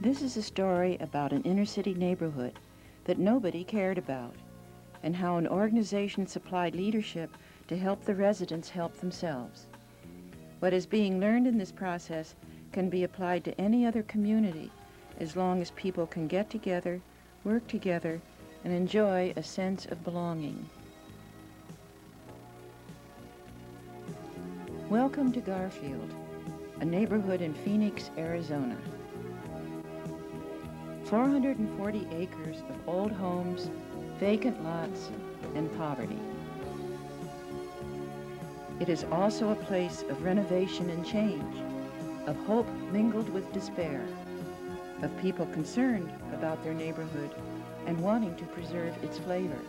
This is a story about an inner-city neighborhood that nobody cared about, and how an organization supplied leadership to help the residents help themselves. What is being learned in this process can be applied to any other community as long as people can get together, work together, and enjoy a sense of belonging. Welcome to Garfield, a neighborhood in Phoenix, Arizona. 440 acres of old homes, vacant lots, and poverty. It is also a place of renovation and change, of hope mingled with despair, of people concerned about their neighborhood and wanting to preserve its flavor.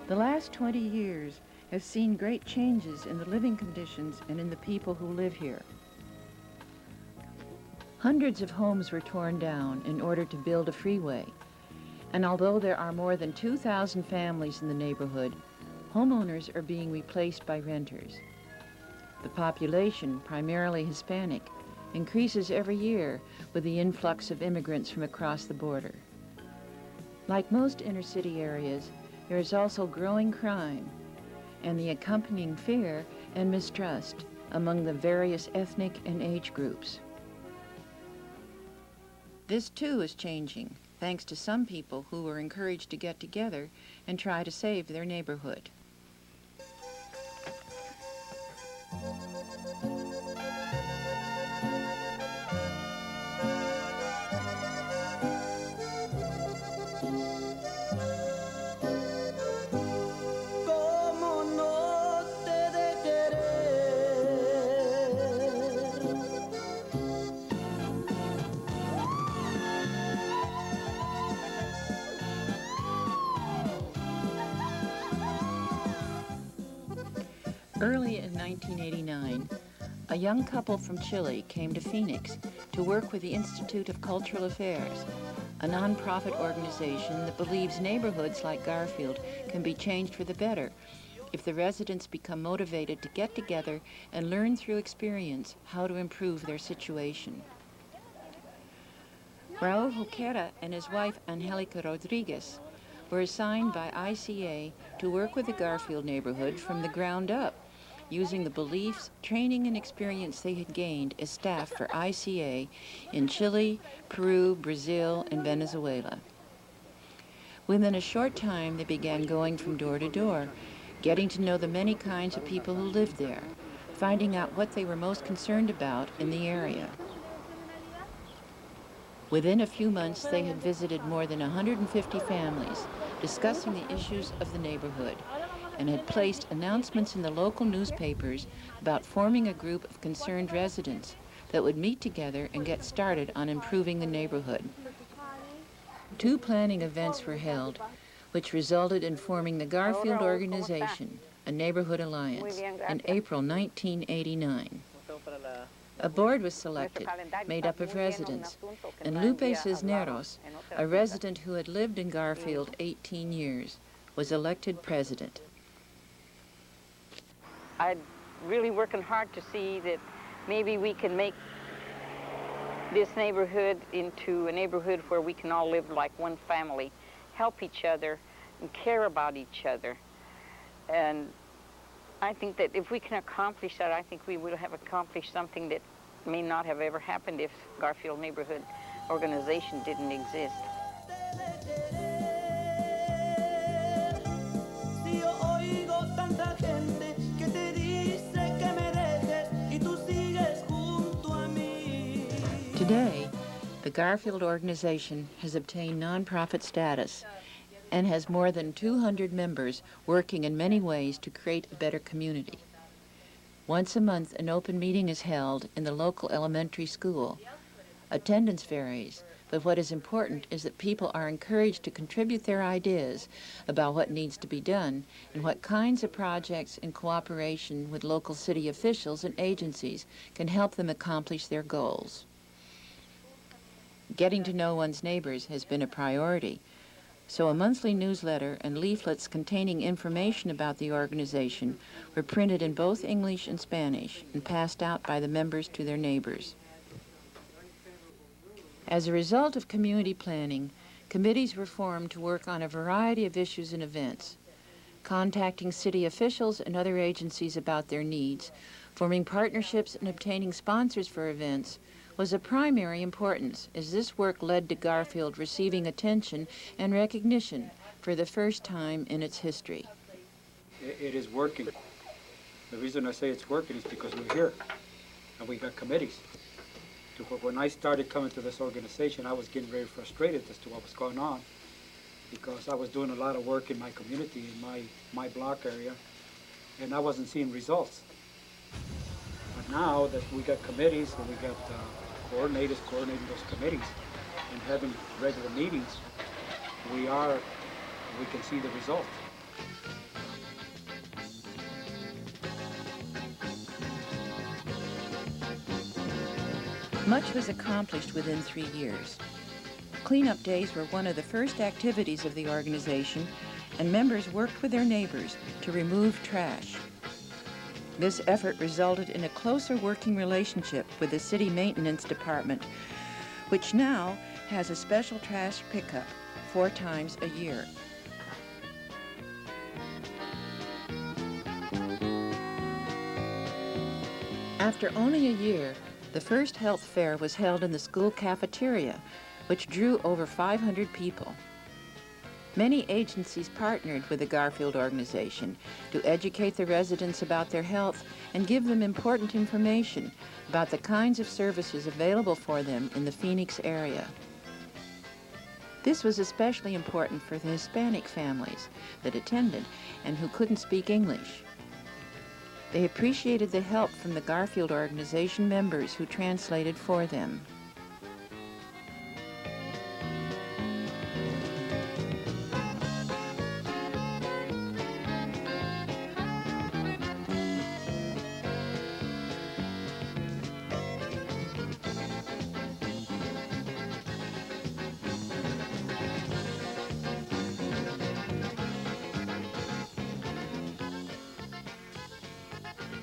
The last 20 years have seen great changes in the living conditions and in the people who live here. Hundreds of homes were torn down in order to build a freeway, and although there are more than 2,000 families in the neighborhood, homeowners are being replaced by renters. The population, primarily Hispanic, increases every year with the influx of immigrants from across the border. Like most inner-city areas, there is also growing crime and the accompanying fear and mistrust among the various ethnic and age groups. This too is changing, thanks to some people who were encouraged to get together and try to save their neighborhood. Early in 1989, a young couple from Chile came to Phoenix to work with the Institute of Cultural Affairs, a nonprofit organization that believes neighborhoods like Garfield can be changed for the better if the residents become motivated to get together and learn through experience how to improve their situation. Raul Joquera and his wife Angelica Rodriguez were assigned by ICA to work with the Garfield neighborhood from the ground up, using the beliefs, training, and experience they had gained as staff for ICA in Chile, Peru, Brazil, and Venezuela. Within a short time, they began going from door to door, getting to know the many kinds of people who lived there, finding out what they were most concerned about in the area. Within a few months, they had visited more than 150 families, discussing the issues of the neighborhood, and had placed announcements in the local newspapers about forming a group of concerned residents that would meet together and get started on improving the neighborhood. 2 planning events were held, which resulted in forming the Garfield Organization, a neighborhood alliance, in April 1989. A board was selected, made up of residents, and Lupe Cisneros, a resident who had lived in Garfield 18 years, was elected president. I'm really working hard to see that maybe we can make this neighborhood into a neighborhood where we can all live like one family, help each other, and care about each other. And I think that if we can accomplish that, I think we will have accomplished something that may not have ever happened if Garfield Neighborhood Organization didn't exist. Today, the Garfield Organization has obtained nonprofit status and has more than 200 members working in many ways to create a better community. Once a month, an open meeting is held in the local elementary school. Attendance varies, but what is important is that people are encouraged to contribute their ideas about what needs to be done and what kinds of projects in cooperation with local city officials and agencies can help them accomplish their goals. Getting to know one's neighbors has been a priority, so a monthly newsletter and leaflets containing information about the organization were printed in both English and Spanish and passed out by the members to their neighbors. As a result of community planning, committees were formed to work on a variety of issues and events, contacting city officials and other agencies about their needs, forming partnerships and obtaining sponsors for events was of primary importance, as this work led to Garfield receiving attention and recognition for the first time in its history. It is working. The reason I say it's working is because we're here and we got committees. When I started coming to this organization, I was getting very frustrated as to what was going on because I was doing a lot of work in my community, in my block area, and I wasn't seeing results. But now that we got committees and we got coordinators coordinating those committees and having regular meetings, we can see the results. Much was accomplished within 3 years. Cleanup days were one of the first activities of the organization, and members worked with their neighbors to remove trash. This effort resulted in a closer working relationship with the city maintenance department, which now has a special trash pickup 4 times a year. After only a year, the first health fair was held in the school cafeteria, which drew over 500 people. Many agencies partnered with the Garfield organization to educate the residents about their health and give them important information about the kinds of services available for them in the Phoenix area. This was especially important for the Hispanic families that attended and who couldn't speak English. They appreciated the help from the Garfield organization members who translated for them.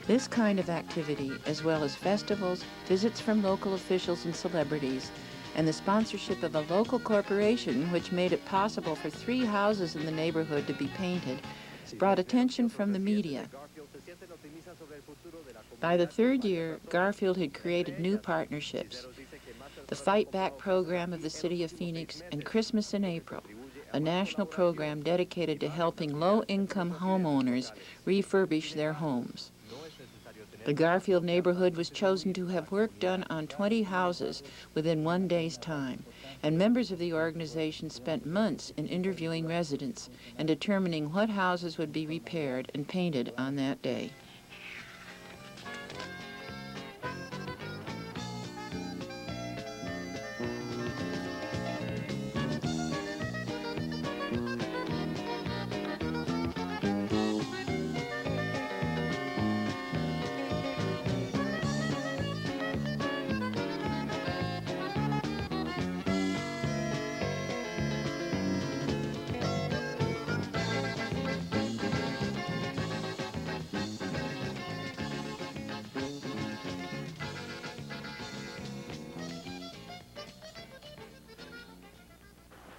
This kind of activity, as well as festivals, visits from local officials and celebrities, and the sponsorship of a local corporation which made it possible for 3 houses in the neighborhood to be painted, brought attention from the media. By the 3rd year, Garfield had created new partnerships. The Fight Back program of the City of Phoenix and Christmas in April, a national program dedicated to helping low-income homeowners refurbish their homes. The Garfield neighborhood was chosen to have work done on 20 houses within 1 day's time, and members of the organization spent months in interviewing residents and determining what houses would be repaired and painted on that day.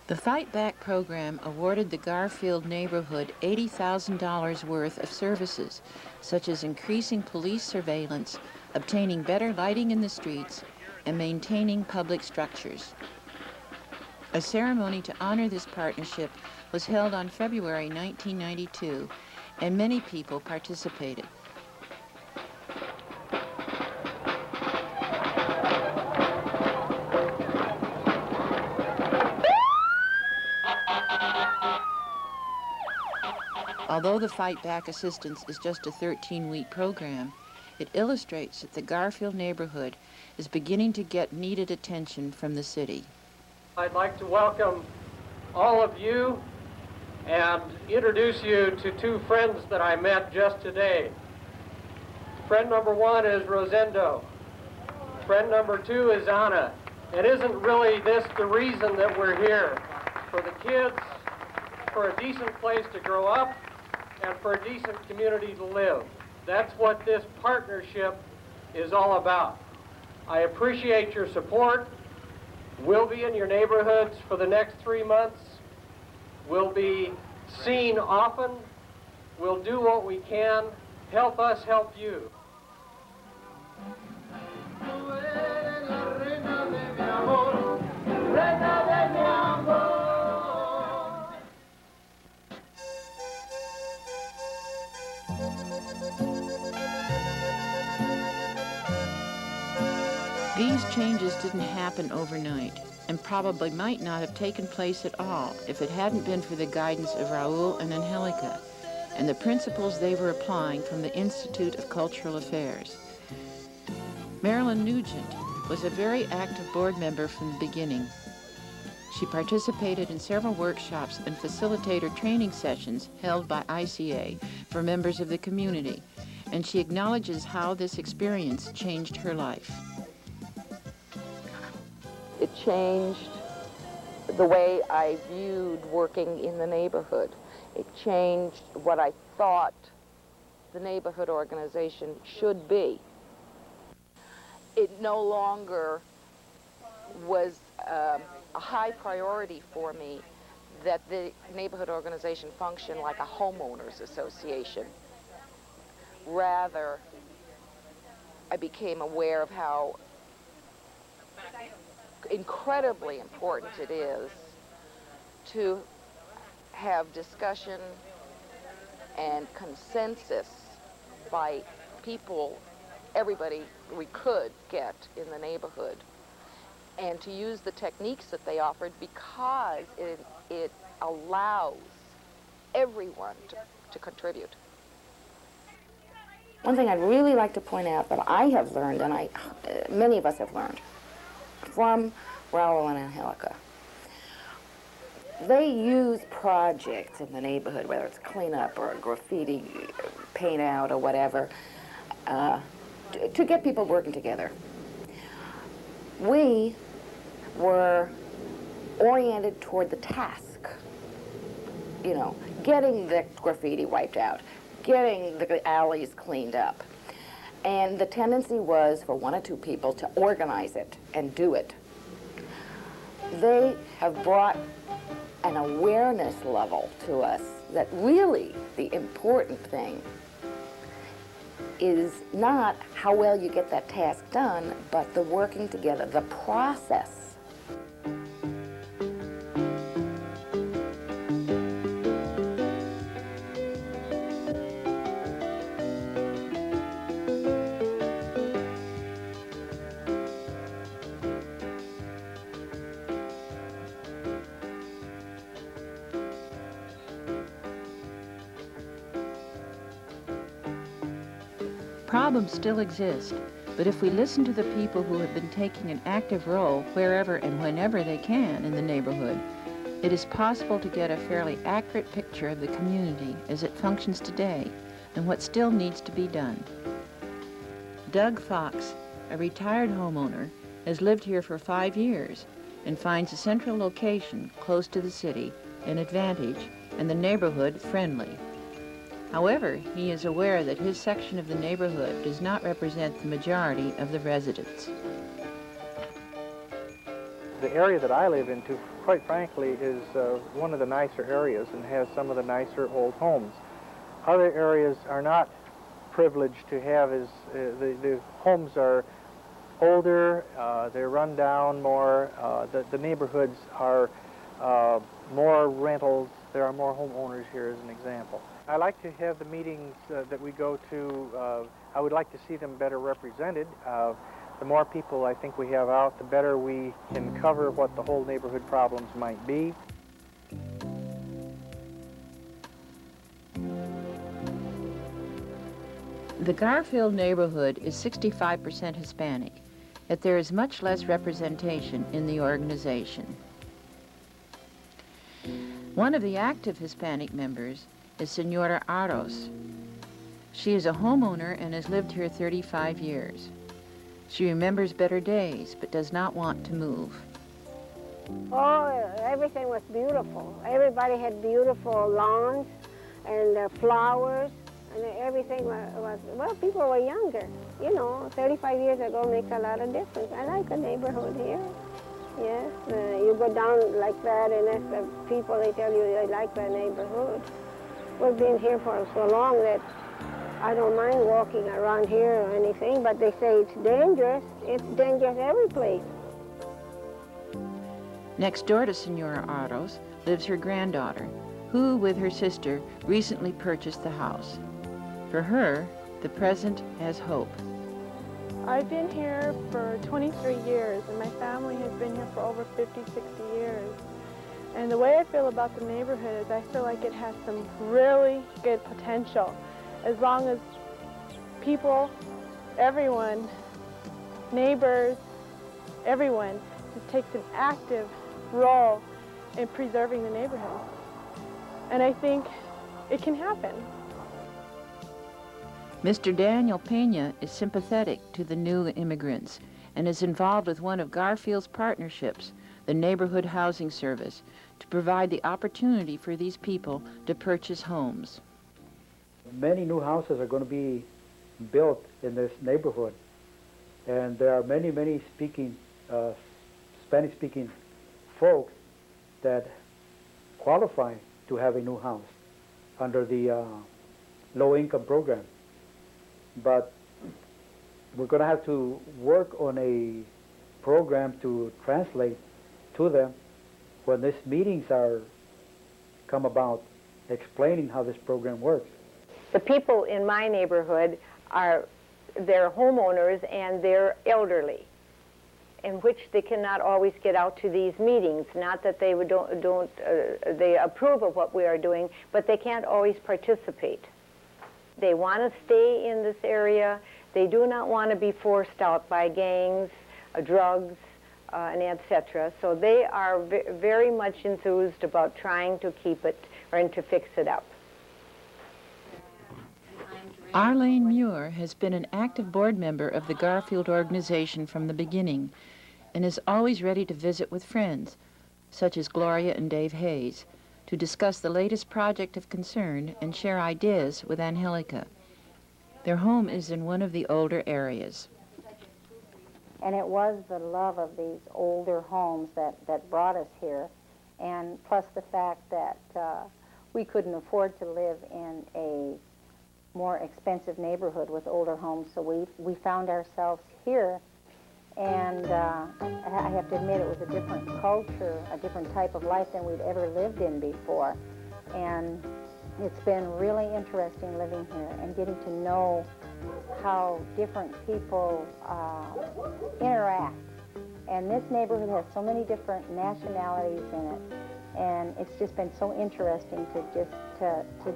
The Fight Back program awarded the Garfield neighborhood $80,000 worth of services, such as increasing police surveillance, obtaining better lighting in the streets, and maintaining public structures. A ceremony to honor this partnership was held on February 1992, and many people participated. Although the Fight Back assistance is just a 13-week program, it illustrates that the Garfield neighborhood is beginning to get needed attention from the city. I'd like to welcome all of you and introduce you to 2 friends that I met just today. Friend number 1 is Rosendo. Friend number 2 is Anna. And isn't really this the reason that we're here? For the kids, for a decent place to grow up, and for a decent community to live. That's what this partnership is all about. I appreciate your support, We'll be in your neighborhoods for the next 3 months. We'll be seen often. We'll do what we can. Help us help you. These changes didn't happen overnight, and probably might not have taken place at all if it hadn't been for the guidance of Raul and Angelica and the principles they were applying from the Institute of Cultural Affairs. Marilyn Nugent was a very active board member from the beginning. She participated in several workshops and facilitator training sessions held by ICA for members of the community, and she acknowledges how this experience changed her life. It changed the way I viewed working in the neighborhood. It changed what I thought the neighborhood organization should be. It no longer was a high priority for me that the neighborhood organization function like a homeowners association. Rather, I became aware of how incredibly important it is to have discussion and consensus by people, everybody we could get in the neighborhood, and to use the techniques that they offered because it allows everyone to contribute. One thing I'd really like to point out that I have learned, and many of us have learned, from Raul and Angelica. They use projects in the neighborhood, whether it's cleanup or graffiti, paint out or whatever, to get people working together. We were oriented toward the task, you know, getting the graffiti wiped out, getting the alleys cleaned up. And the tendency was for one or two people to organize it and do it. They have brought an awareness level to us that really the important thing is not how well you get that task done, but the working together, the process. Problems still exist, but if we listen to the people who have been taking an active role wherever and whenever they can in the neighborhood, it is possible to get a fairly accurate picture of the community as it functions today and what still needs to be done. Doug Fox, a retired homeowner, has lived here for 5 years and finds a central location close to the city an advantage and the neighborhood friendly. However, he is aware that his section of the neighborhood does not represent the majority of the residents. The area that I live into, quite frankly, is one of the nicer areas and has some of the nicer old homes. Other areas are not privileged to have as the homes are older, they're run down more, the neighborhoods are more rentals, there are more homeowners here as an example. I like to have the meetings that we go to, I would like to see them better represented. The more people I think we have out, the better we can cover what the whole neighborhood problems might be. The Garfield neighborhood is 65% Hispanic, yet there is much less representation in the organization. One of the active Hispanic members is Senora Aros. She is a homeowner and has lived here 35 years. She remembers better days, but does not want to move. Oh, everything was beautiful. Everybody had beautiful lawns and flowers, and everything was, well, people were younger. You know, 35 years ago makes a lot of difference. I like the neighborhood here. Yes, you go down like that, and if the people, they tell you they like the neighborhood. We've been here for so long that I don't mind walking around here or anything, but they say it's dangerous. It's dangerous every place. Next door to Senora Aros lives her granddaughter, who, with her sister, recently purchased the house. For her, the present has hope. I've been here for 23 years, and my family has been here for over 50, 60 years. And the way I feel about the neighborhood is I feel like it has some really good potential, as long as people, everyone, neighbors, everyone just takes an active role in preserving the neighborhood. And I think it can happen. Mr. Daniel Pena is sympathetic to the new immigrants and is involved with one of Garfield's partnerships, the Neighborhood Housing Service, to provide the opportunity for these people to purchase homes. Many new houses are going to be built in this neighborhood, and there are many Spanish-speaking folks that qualify to have a new house under the low-income program. But we're going to have to work on a program to translate to them when these meetings are come about, explaining how this program works. The people in my neighborhood they're homeowners and they're elderly, in which they cannot always get out to these meetings. Not that they they approve of what we are doing, but they can't always participate. They want to stay in this area. They do not want to be forced out by gangs, drugs, and etc. So they are very much enthused about trying to keep it and to fix it up. Arlene Muir has been an active board member of the Garfield organization from the beginning and is always ready to visit with friends, such as Gloria and Dave Hayes, to discuss the latest project of concern and share ideas with Angelica. Their home is in one of the older areas. And it was the love of these older homes that brought us here, and plus the fact that we couldn't afford to live in a more expensive neighborhood with older homes, so we found ourselves here. And I have to admit, it was a different culture, a different type of life than we'd ever lived in before. And it's been really interesting living here and getting to know how different people interact. And this neighborhood has so many different nationalities in it. And it's just been so interesting to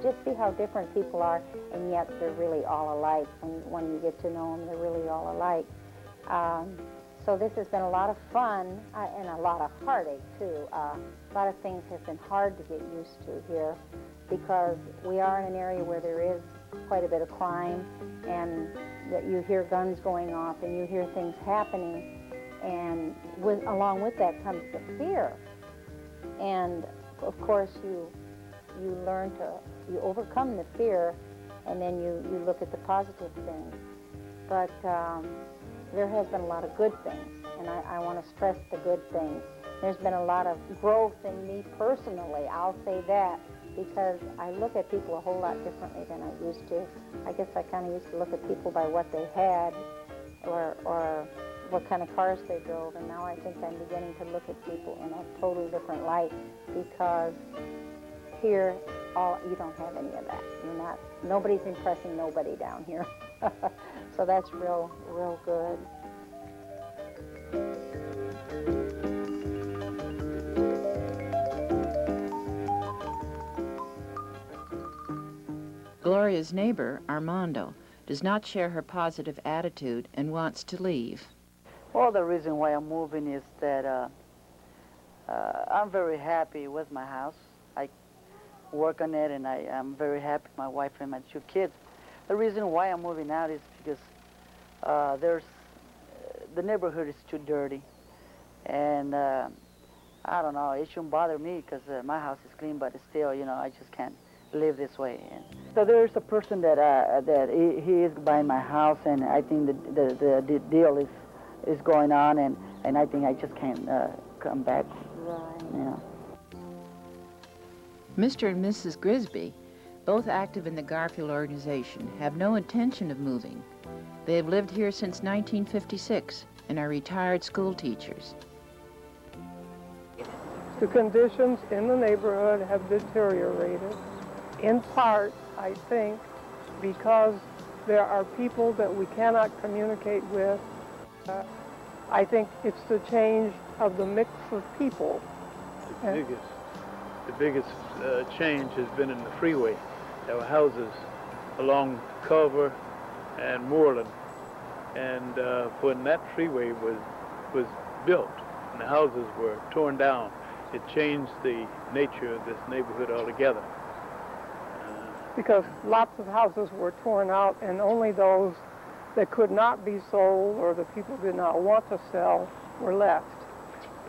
just see how different people are, and yet they're really all alike. When you get to know them, they're really all alike. So this has been a lot of fun and a lot of heartache, too. A lot of things have been hard to get used to here because we are in an area where there is quite a bit of crime, and that you hear guns going off and you hear things happening, and along with that comes the fear. And of course you overcome the fear, and then you look at the positive things. But there has been a lot of good things, and I want to stress the good things. There's been a lot of growth in me personally, I'll say that, because I look at people a whole lot differently than I used to. I guess I kind of used to look at people by what they had or what kind of cars they drove, and now I think I'm beginning to look at people in a totally different light, because here you don't have any of that. Nobody's impressing nobody down here. So that's real good. Gloria's neighbor, Armando, does not share her positive attitude and wants to leave. Well, the reason why I'm moving is that I'm very happy with my house. I work on it, and I'm very happy, my wife and my 2 kids. The reason why I'm moving out is because the neighborhood is too dirty, and I don't know, it shouldn't bother me because my house is clean, but still, I just can't live this way. And so there's a person that he is buying my house, and I think the deal is going on, and I think I just can't come back. Right. Yeah. Mr. and Mrs. Grisby, both active in the Garfield organization, have no intention of moving. They have lived here since 1956 and are retired school teachers. The conditions in the neighborhood have deteriorated, in part, I think, because there are people that we cannot communicate with. I think it's the change of the mix of people. The biggest change has been in the freeway. There were houses along Culver and Moreland, and when that freeway was built and the houses were torn down, it changed the nature of this neighborhood altogether. Because lots of houses were torn out, and only those that could not be sold or the people did not want to sell were left.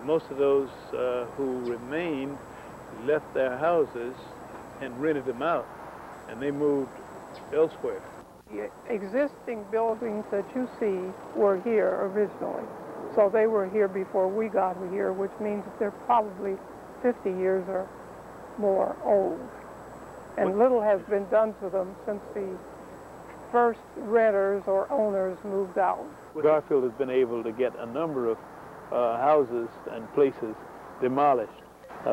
Most of those who remained left their houses and rented them out, and they moved elsewhere. The existing buildings that you see were here originally. So they were here before we got here, which means that they're probably 50 years or more old. And little has been done to them since the first renters or owners moved out. Garfield has been able to get a number of houses and places demolished.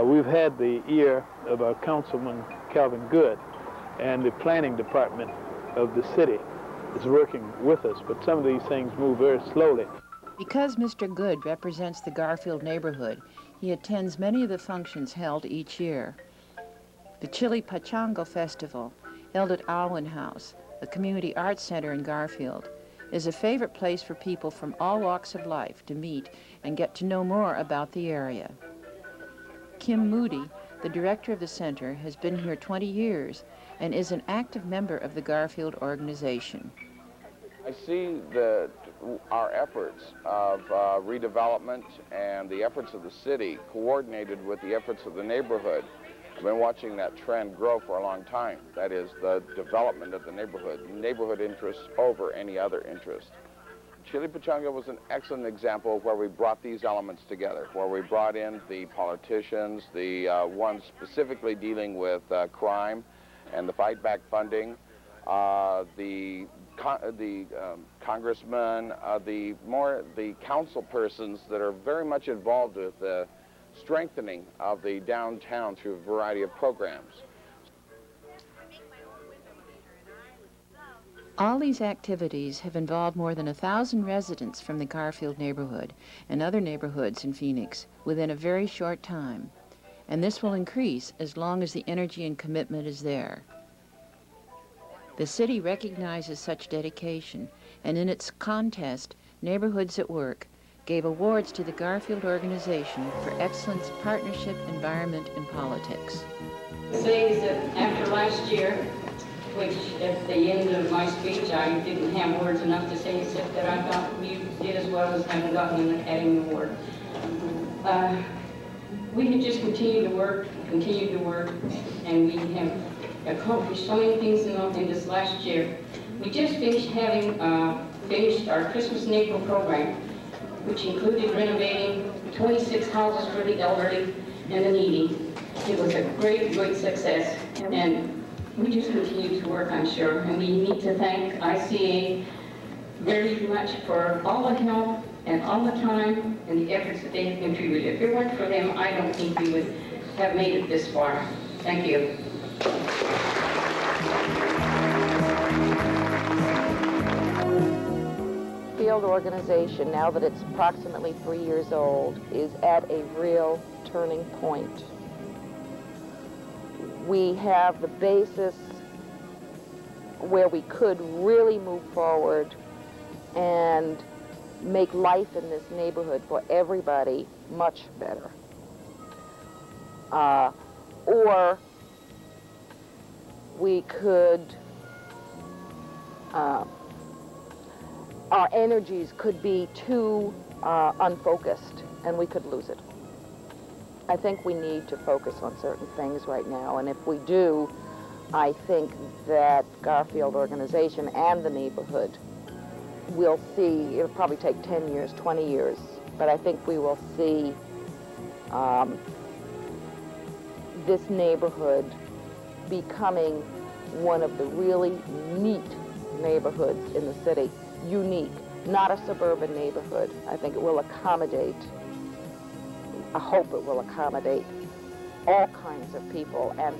We've had the ear of our councilman, Calvin Good, and the planning department of the city is working with us, but some of these things move very slowly. Because Mr. Good represents the Garfield neighborhood, he attends many of the functions held each year. The Chili Pachango Festival, held at Alwyn House, a community arts center in Garfield, is a favorite place for people from all walks of life to meet and get to know more about the area. Kim Moody, the director of the center, has been here 20 years and is an active member of the Garfield organization. I see that our efforts of redevelopment and the efforts of the city coordinated with the efforts of the neighborhood. I've been watching that trend grow for a long time. That is the development of the neighborhood interests over any other interest. Chili Pachanga was an excellent example of where we brought these elements together, where we brought in the politicians, the ones specifically dealing with crime and the fight back funding, the congressmen, the council persons that are very much involved with the strengthening of the downtown through a variety of programs. All these activities have involved more than 1,000 residents from the Garfield neighborhood and other neighborhoods in Phoenix within a very short time. And this will increase as long as the energy and commitment is there. The city recognizes such dedication, and in its contest, Neighborhoods at Work gave awards to the Garfield organization for excellence, partnership, environment, and politics. Say is that after last year, which at the end of my speech I didn't have words enough to say except that I thought you did as well as having gotten an Academy Award. We have just continued to work, and we have accomplished so many things in this last year. We just finished our Christmas and April program, which included renovating 26 houses for the elderly and the needy. It was a great, great success, and we just continue to work, I'm sure, and we need to thank ICA very much for all the help and all the time and the efforts that they have contributed. If it weren't for them, I don't think we would have made it this far. Thank you. Field organization, now that it's approximately 3 years old, is at a real turning point. We have the basis where we could really move forward and make life in this neighborhood for everybody much better. Or we could, our energies could be too unfocused and we could lose it. I think we need to focus on certain things right now, and if we do, I think that Garfield organization and the neighborhood will see, it'll probably take 10 years, 20 years, but I think we will see this neighborhood becoming one of the really neat neighborhoods in the city. Unique, not a suburban neighborhood. I think it will accommodate, I hope it will accommodate all kinds of people and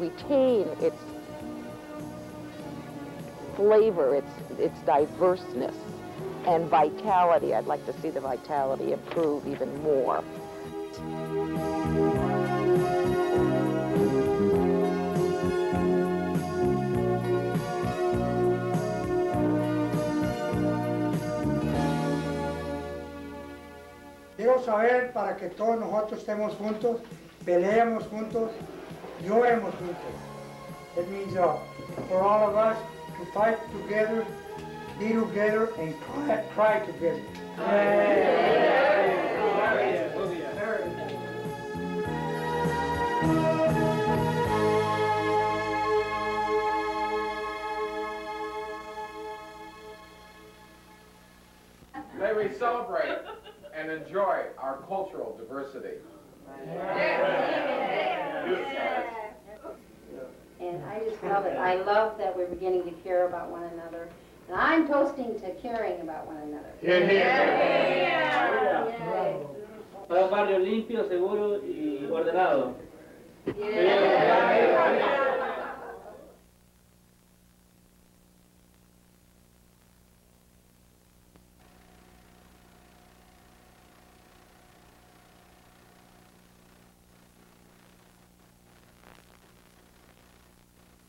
retain its flavor, its diverseness and vitality. I'd like to see the vitality improve even more. Quiero saber para que todos nosotros estemos juntos, peleemos juntos, lloremos juntos. That means for all of us to fight together, be together, and cry together. May we celebrate and enjoy our cultural diversity. And I just love it. I love that we're beginning to care about one another. And I'm toasting to caring about one another. Para un barrio limpio, seguro y ordenado.